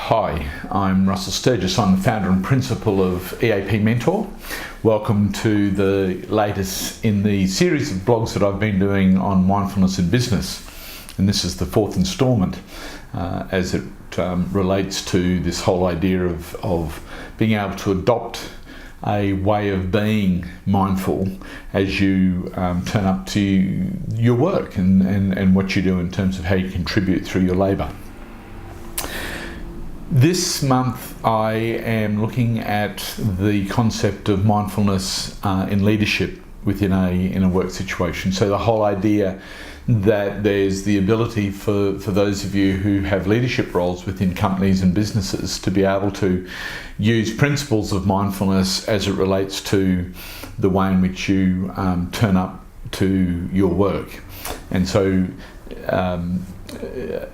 Hi, I'm Russell Sturgis. I'm the founder and principal of EAP Mentor. Welcome to the latest in the series of blogs that I've been doing on mindfulness in business. And this is the fourth instalment as it relates to this whole idea of being able to adopt a way of being mindful as you turn up to your work and what you do in terms of how you contribute through your labour. This month I am looking at the concept of mindfulness in leadership within a work situation. So the whole idea that there's the ability for those of you who have leadership roles within companies and businesses to be able to use principles of mindfulness as it relates to the way in which you turn up to your work. And so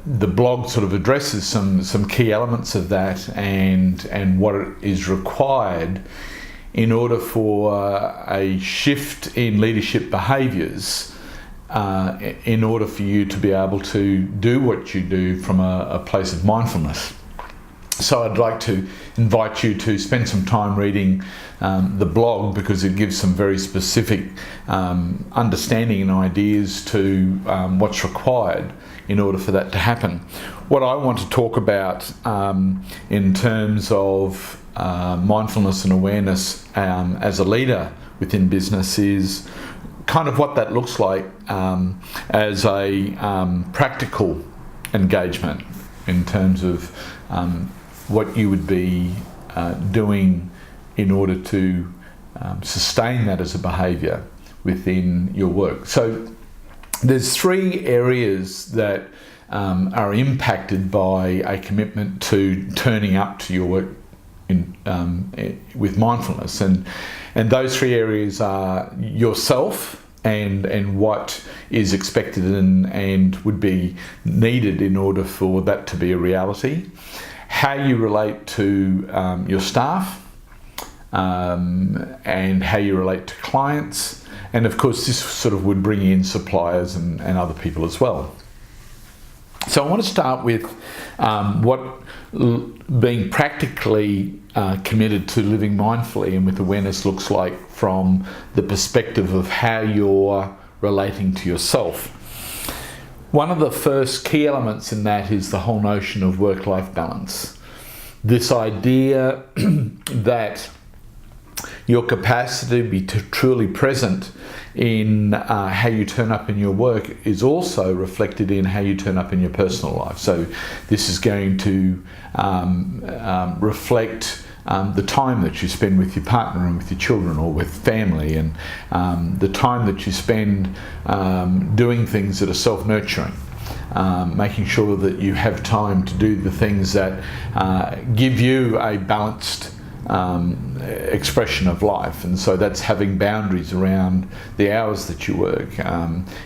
the blog sort of addresses some key elements of that and what is required in order for a shift in leadership behaviours in order for you to be able to do what you do from a place of mindfulness. So I'd like to invite you to spend some time reading the blog because it gives some very specific understanding and ideas to what's required in order for that to happen. What I want to talk about in terms of mindfulness and awareness as a leader within business is kind of what that looks like as a practical engagement in terms of what you would be doing in order to sustain that as a behaviour within your work. So there's three areas that are impacted by a commitment to turning up to your work with mindfulness, and those three areas are yourself and what is expected and would be needed in order for that to be a reality, how you relate to your staff, and how you relate to clients. And of course, this sort of would bring in suppliers and other people as well. So I want to start with what being practically committed to living mindfully and with awareness looks like from the perspective of how you're relating to yourself. One of the first key elements in that is the whole notion of work-life balance. This idea that your capacity to be truly present in how you turn up in your work is also reflected in how you turn up in your personal life. So this is going to reflect the time that you spend with your partner and with your children or with family, and the time that you spend doing things that are self-nurturing. Making sure that you have time to do the things that give you a balanced expression of life. And so that's having boundaries around the hours that you work.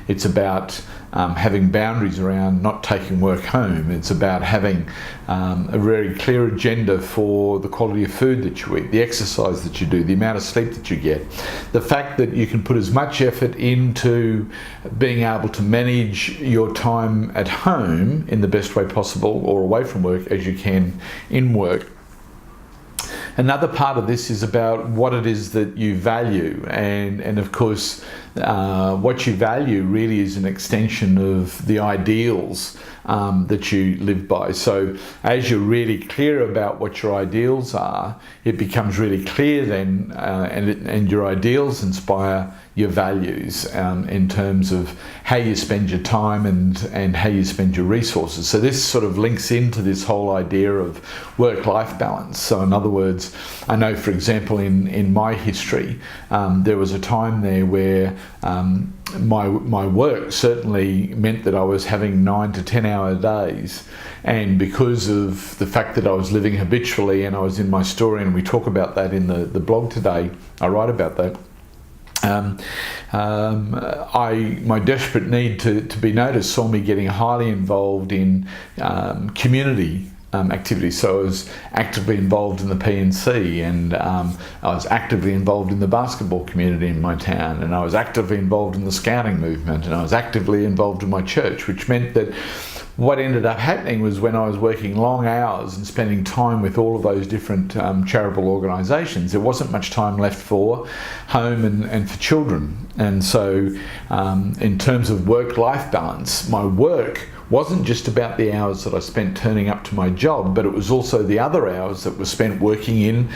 It's about having boundaries around not taking work home. It's about having a very clear agenda for the quality of food that you eat, the exercise that you do, the amount of sleep that you get, the fact that you can put as much effort into being able to manage your time at home in the best way possible or away from work as you can in work. Another part of this is about what it is that you value, and of course what you value really is an extension of the ideals that you live by. So as you're really clear about what your ideals are, it becomes really clear then, and your ideals inspire your values in terms of how you spend your time and how you spend your resources. So this sort of links into this whole idea of work-life balance. So in other words, I know, for example, in my history, there was a time there where my work certainly meant that I was having 9 to 10 hour days, and because of the fact that I was living habitually, and I was in my story, and we talk about that in the blog today, I write about that. My desperate need to be noticed saw me getting highly involved in community activities. So I was actively involved in the PNC, and I was actively involved in the basketball community in my town, and I was actively involved in the scouting movement, and I was actively involved in my church, which meant that what ended up happening was when I was working long hours and spending time with all of those different charitable organisations, there wasn't much time left for home and for children. And so in terms of work-life balance, my work wasn't just about the hours that I spent turning up to my job, but it was also the other hours that were spent working in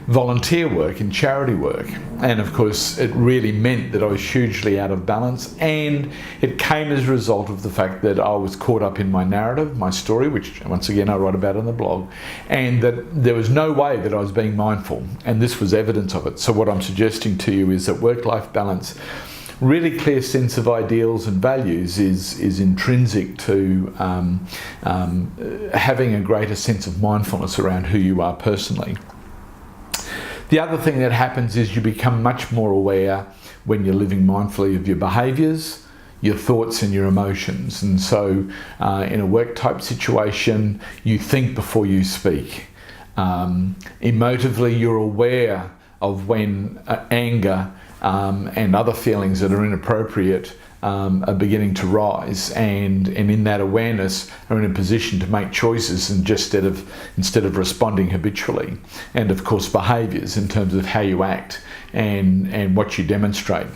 volunteer work and charity work. And of course it really meant that I was hugely out of balance, and it came as a result of the fact that I was caught up in my narrative, my story, which once again I write about on the blog, and that there was no way that I was being mindful, and this was evidence of it. So what I'm suggesting to you is that work-life balance, really clear sense of ideals and values, is intrinsic to having a greater sense of mindfulness around who you are personally. The other thing that happens is you become much more aware when you're living mindfully of your behaviours, your thoughts and your emotions. And so in a work type situation, you think before you speak. Emotively, you're aware of when anger and other feelings that are inappropriate are beginning to rise, and in that awareness are in a position to make choices and instead of responding habitually. And of course behaviours in terms of how you act and what you demonstrate.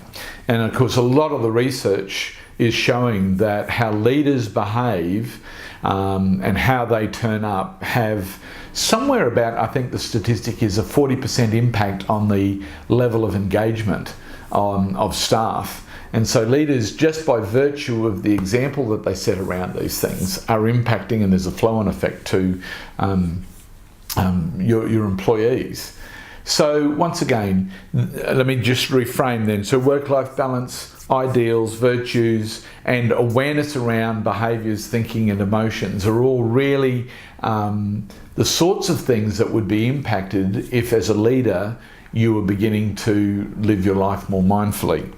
And of course a lot of the research is showing that how leaders behave and how they turn up have somewhere about, I think the statistic is a 40% impact on the level of engagement of staff. And so leaders, just by virtue of the example that they set around these things, are impacting, and there's a flow-on effect to your employees. So once again, let me just reframe then. So work-life balance, ideals, virtues, and awareness around behaviours, thinking and emotions are all really the sorts of things that would be impacted if, as a leader, you were beginning to live your life more mindfully.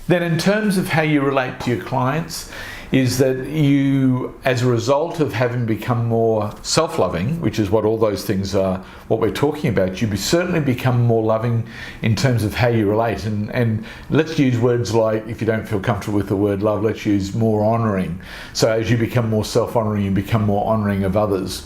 Then in terms of how you relate to your clients, is that you, as a result of having become more self-loving, which is what all those things are, what we're talking about, you certainly become more loving in terms of how you relate. And let's use words like, if you don't feel comfortable with the word love, let's use more honouring. So as you become more self-honouring, you become more honouring of others.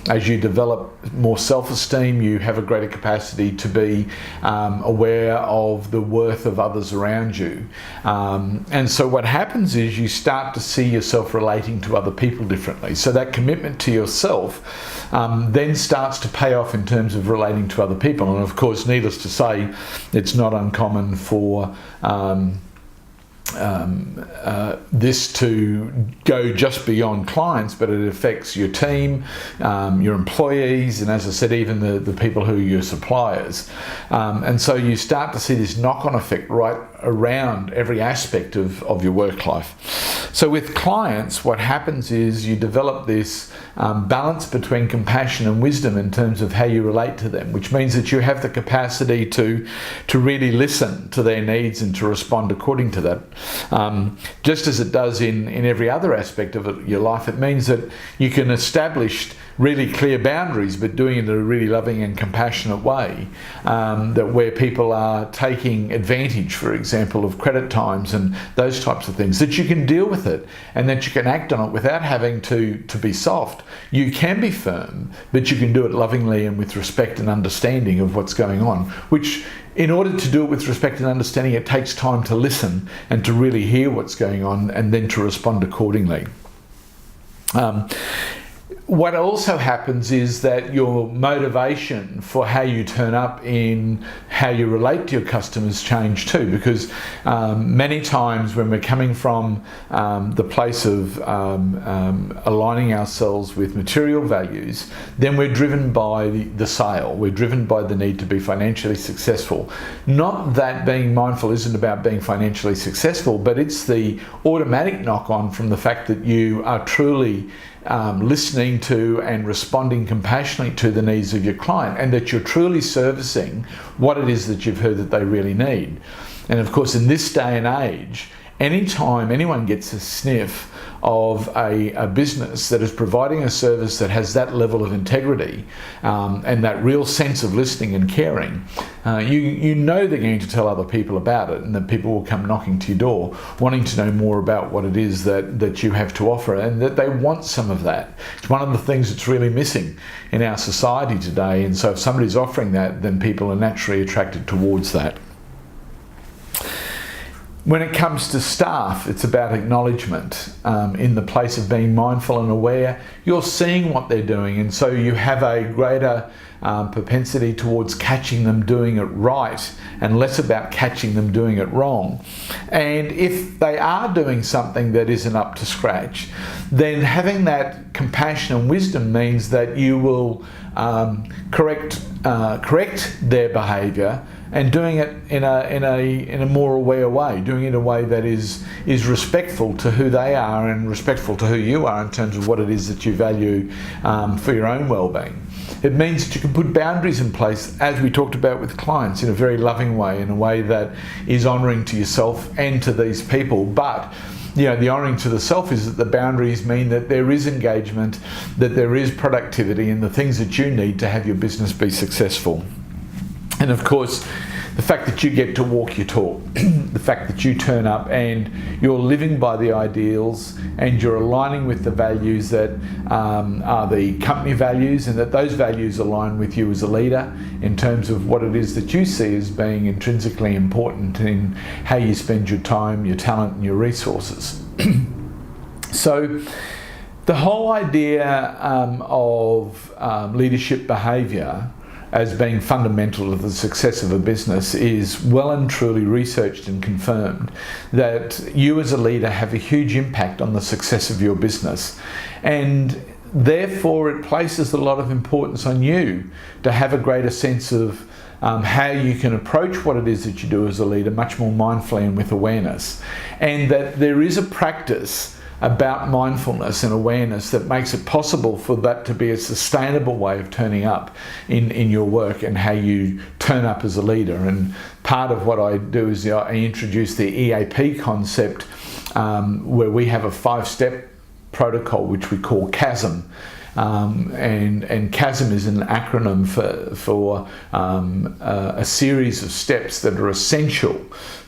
As you develop more self-esteem, you have a greater capacity to be aware of the worth of others around you. And so what happens is you start to see yourself relating to other people differently. So that commitment to yourself then starts to pay off in terms of relating to other people. And of course, needless to say, it's not uncommon for this to go just beyond clients, but it affects your team, your employees, and as I said, even the people who are your suppliers. And so you start to see this knock-on effect right around every aspect of your work life. So with clients, what happens is you develop this balance between compassion and wisdom in terms of how you relate to them, which means that you have the capacity to really listen to their needs and to respond according to that. Just as it does in every other aspect of your life, it means that you can establish really clear boundaries, but doing it in a really loving and compassionate way, that where people are taking advantage, for example, of credit times and those types of things, that you can deal with it and that you can act on it without having to be soft. You can be firm, but you can do it lovingly and with respect and understanding of what's going on, which in order to do it with respect and understanding, it takes time to listen and to really hear what's going on and then to respond accordingly. What also happens is that your motivation for how you turn up in how you relate to your customers change too, because many times when we're coming from the place of aligning ourselves with material values, then we're driven by the sale. We're driven by the need to be financially successful. Not that being mindful isn't about being financially successful, but it's the automatic knock-on from the fact that you are truly listening to and responding compassionately to the needs of your client, and that you're truly servicing what it is that you've heard that they really need. And of course, in this day and age, anytime anyone gets a sniff of a business that is providing a service that has that level of integrity and that real sense of listening and caring, you know they're going to tell other people about it, and that people will come knocking to your door wanting to know more about what it is that you have to offer, and that they want some of that. It's one of the things that's really missing in our society today, and so if somebody's offering that, then people are naturally attracted towards that. When it comes to staff, it's about acknowledgement. In the place of being mindful and aware, you're seeing what they're doing, and so you have a greater propensity towards catching them doing it right and less about catching them doing it wrong. And if they are doing something that isn't up to scratch, then having that compassion and wisdom means that you will correct their behaviour, and doing it in a more aware way, doing it in a way that is respectful to who they are and respectful to who you are in terms of what it is that you value for your own well-being. It means that you can put boundaries in place, as we talked about with clients, in a very loving way, in a way that is honouring to yourself and to these people. But the honouring to the self is that the boundaries mean that there is engagement, that there is productivity, and the things that you need to have your business be successful. And of course, the fact that you get to walk your talk, the fact that you turn up and you're living by the ideals and you're aligning with the values that are the company values, and that those values align with you as a leader in terms of what it is that you see as being intrinsically important in how you spend your time, your talent, and your resources. So the whole idea of leadership behaviour as being fundamental to the success of a business is well and truly researched and confirmed, that you as a leader have a huge impact on the success of your business, and therefore it places a lot of importance on you to have a greater sense of how you can approach what it is that you do as a leader much more mindfully and with awareness, and that there is a practice about mindfulness and awareness that makes it possible for that to be a sustainable way of turning up in your work and how you turn up as a leader. And part of what I do is I introduce the EAP concept, where we have a 5-step protocol which we call CHASM. And CHASM is an acronym for a series of steps that are essential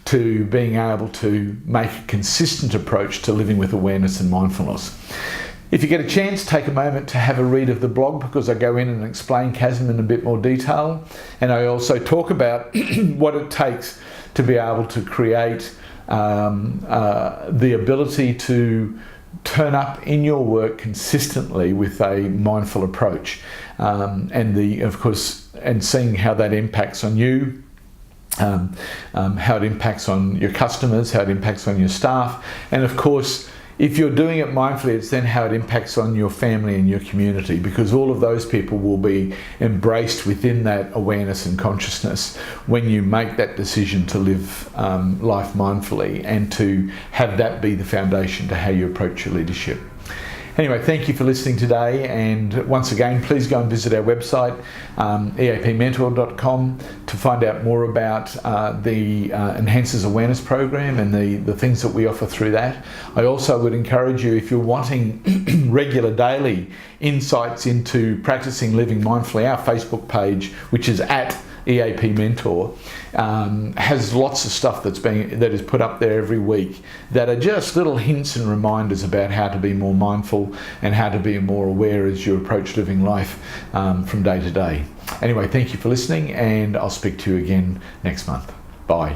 to being able to make a consistent approach to living with awareness and mindfulness. If you get a chance, take a moment to have a read of the blog, because I go in and explain CHASM in a bit more detail, and I also talk about what it takes to be able to create the ability to turn up in your work consistently with a mindful approach, and seeing how that impacts on you, how it impacts on your customers, how it impacts on your staff, and of course, if you're doing it mindfully, it's then how it impacts on your family and your community, because all of those people will be embraced within that awareness and consciousness when you make that decision to live life mindfully and to have that be the foundation to how you approach your leadership. Anyway, thank you for listening today, and once again, please go and visit our website, eapmentor.com, to find out more about the Enhances Awareness program and the things that we offer through that. I also would encourage you, if you're wanting regular daily insights into practicing living mindfully, our Facebook page, which is at EAP Mentor, has lots of stuff that is put up there every week that are just little hints and reminders about how to be more mindful and how to be more aware as you approach living life from day to day. Anyway, thank you for listening, and I'll speak to you again next month. Bye.